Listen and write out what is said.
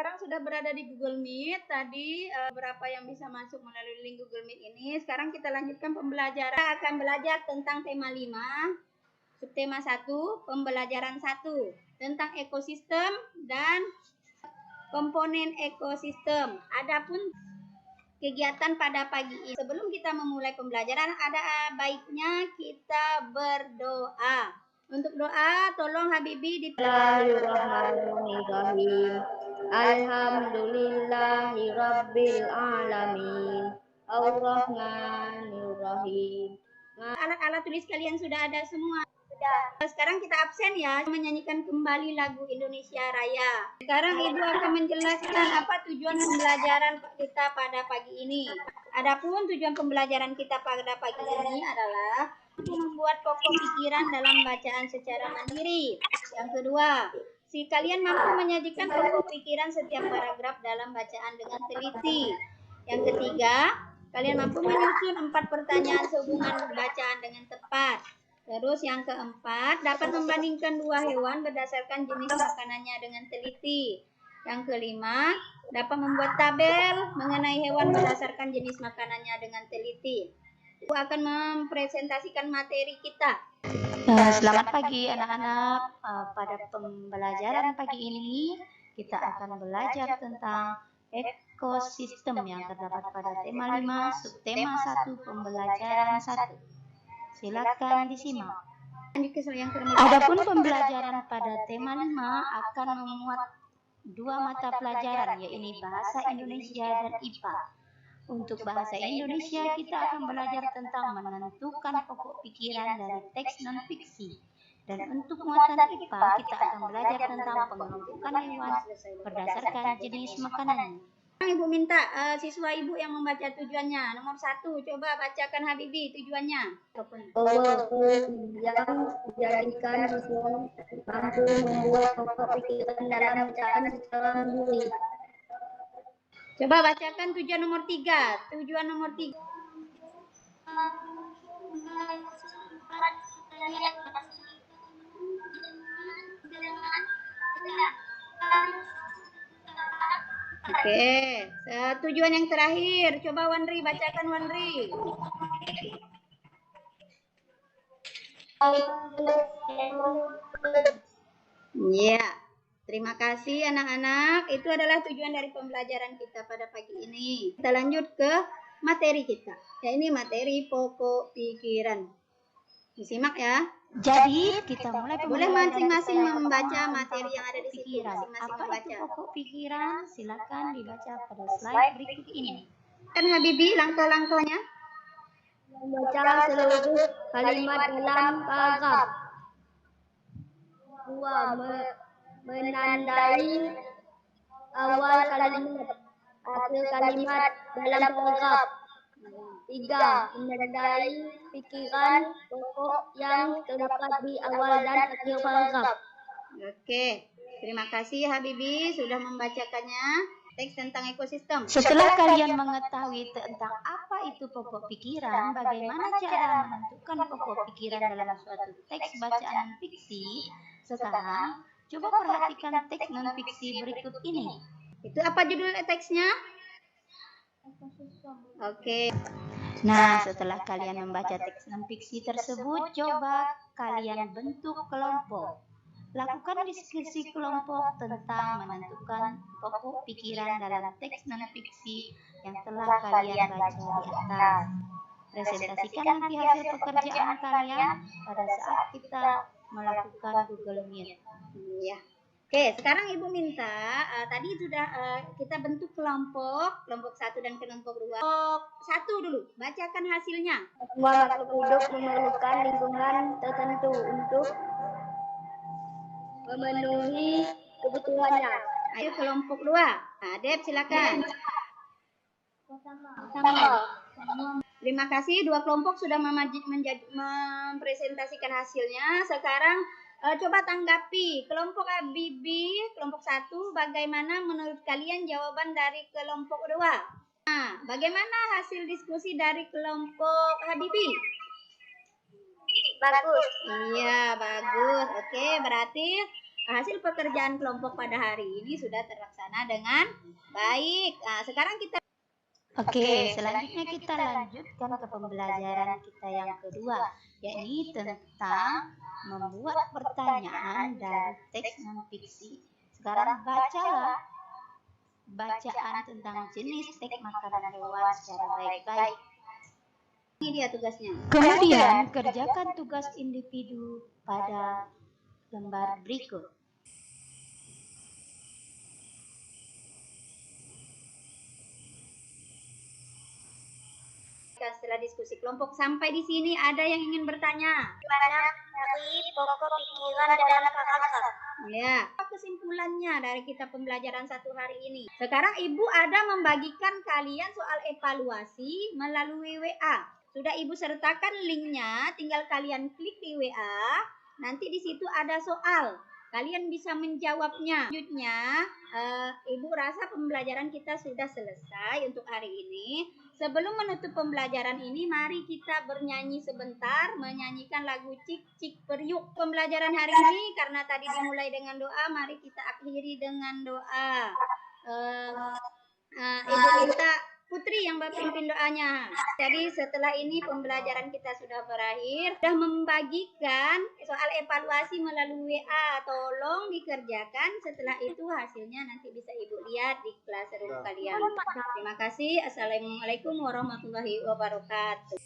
sekarang sudah berada di Google Meet. Tadi beberapa yang bisa masuk melalui link Google Meet ini. Sekarang kita lanjutkan pembelajaran. Kita akan belajar tentang tema 5, subtema 1, pembelajaran 1 tentang ekosistem dan komponen ekosistem. Adapun kegiatan pada pagi ini, sebelum kita memulai pembelajaran, ada baiknya kita berdoa. Untuk doa, tolong Habibi Bismillahirrahmanirrahim. Alhamdulillahirabbil alamin. Ar-Rahmanirrahim. Alat-alat tulis kalian sudah ada semua? Sudah. Sekarang kita absen ya, menyanyikan kembali lagu Indonesia Raya. Sekarang Ibu akan menjelaskan apa tujuan pembelajaran kita pada pagi ini. Adapun tujuan pembelajaran kita pada pagi ini adalah membuat pokok pikiran dalam bacaan secara mandiri. Yang kedua, kalian mampu menyajikan pokok pikiran setiap paragraf dalam bacaan dengan teliti. Yang ketiga, kalian mampu menyusun 4 pertanyaan sehubungan bacaan dengan tepat. Terus yang keempat, dapat membandingkan 2 hewan berdasarkan jenis makanannya dengan teliti. Yang kelima, dapat membuat tabel mengenai hewan berdasarkan jenis makanannya dengan teliti. Aku akan mempresentasikan materi kita. Selamat pagi anak-anak. Pada pembelajaran pagi ini kita akan belajar tentang ekosistem yang terdapat pada tema 5, subtema 1, pembelajaran 1. Silakan disimak. Adapun pembelajaran pada tema 5 akan memuat 2 mata pelajaran, yaitu Bahasa Indonesia dan IPA. Untuk Bahasa Indonesia, kita akan belajar tentang menentukan pokok pikiran dari teks non-fiksi. Dan untuk muatan IPA, kita akan belajar tentang pengelompokan hewan berdasarkan jenis makanannya. Ibu minta siswa Ibu yang membaca tujuannya. Nomor 1, coba bacakan Habibi tujuannya. Yang dijadikan siswa mampu membuat pokok pikiran dalam bacaan secara mandiri. Coba bacakan tujuan nomor 3. Tujuan nomor 3. Oke, tujuan yang terakhir. Coba Wanri bacakan Wanri. Ya, terima kasih anak-anak. Itu adalah tujuan dari pembelajaran kita pada pagi ini. Kita lanjut ke materi kita. Ya, ini materi pokok pikiran. Disimak ya. Jadi kita mulai Boleh masing-masing membaca materi yang ada di situ. Masing-masing Apa membaca. itu pokok pikiran? Silakan dibaca pada slide berikut ini. Kan Habibi langkah-langkahnya? Membaca seluruh kalimat dalam paragraf. 2. Menandai awal kalimat, akhir kalimat dalam paragraf. 3. Menandai pikiran pokok yang terdapat di awal dan akhir paragraf. Oke, terima kasih Habibi sudah membacakannya. Teks tentang ekosistem. Setelah kalian mengetahui tentang apa itu pokok pikiran, bagaimana cara menentukan pokok pikiran dalam suatu teks bacaan fiksi, sekarang coba perhatikan teks non-fiksi berikut ini. Itu apa judul teksnya? Oke. Nah, setelah kalian membaca teks non-fiksi tersebut, coba kalian bentuk kelompok. Lakukan diskusi kelompok tentang menentukan pokok pikiran dalam teks non-fiksi yang telah kalian baca di atas. Presentasikan nanti hasil pekerjaan kalian pada saat kita melakukan Google Meet. Ya. Oke, sekarang Ibu minta tadi sudah kita bentuk kelompok 1 dan kelompok 2. Kelompok 1 dulu, bacakan hasilnya. Semua makhluk hidup memerlukan lingkungan tertentu untuk memenuhi kebutuhannya. Ayo kelompok 2. Deb silakan. Terima kasih, 2 kelompok sudah mempresentasikan hasilnya. Sekarang coba tanggapi kelompok Habibi, kelompok 1, bagaimana menurut kalian jawaban dari kelompok 2? Nah, bagaimana hasil diskusi dari kelompok Habibi? Bagus. Iya, bagus. Oke, berarti Hasil pekerjaan kelompok pada hari ini sudah terlaksana dengan baik. Nah, sekarang kita Oke, selanjutnya kita lanjutkan ke pembelajaran kita yang kedua, yakni tentang membuat pertanyaan dari teks non-fiksi. Sekarang bacalah bacaan tentang jenis teks makanan hewan secara baik-baik. ini dia tugasnya. Kemudian, kerjakan tugas individu pada lembar berikut. Setelah diskusi kelompok sampai di sini ada yang ingin bertanya? Gimana dari pokok pikiran dalam kakak? Ya, apa kesimpulannya dari kita pembelajaran satu hari ini? Sekarang Ibu ada membagikan kalian soal evaluasi melalui WA. Sudah Ibu sertakan linknya, tinggal kalian klik di WA. Nanti di situ ada soal. Kalian bisa menjawabnya. Selanjutnya, Ibu rasa pembelajaran kita sudah selesai untuk hari ini. Sebelum menutup pembelajaran ini, mari kita bernyanyi sebentar, menyanyikan lagu Cik Cik Periuk. Pembelajaran hari ini, karena tadi dimulai dengan doa, mari kita akhiri dengan doa. Ibu minta Putri yang pimpin doanya. Jadi setelah ini pembelajaran kita sudah berakhir. Sudah membagikan soal evaluasi melalui WA. Tolong dikerjakan. Setelah itu hasilnya nanti bisa Ibu lihat di classroom kalian. Terima kasih. Assalamualaikum warahmatullahi wabarakatuh.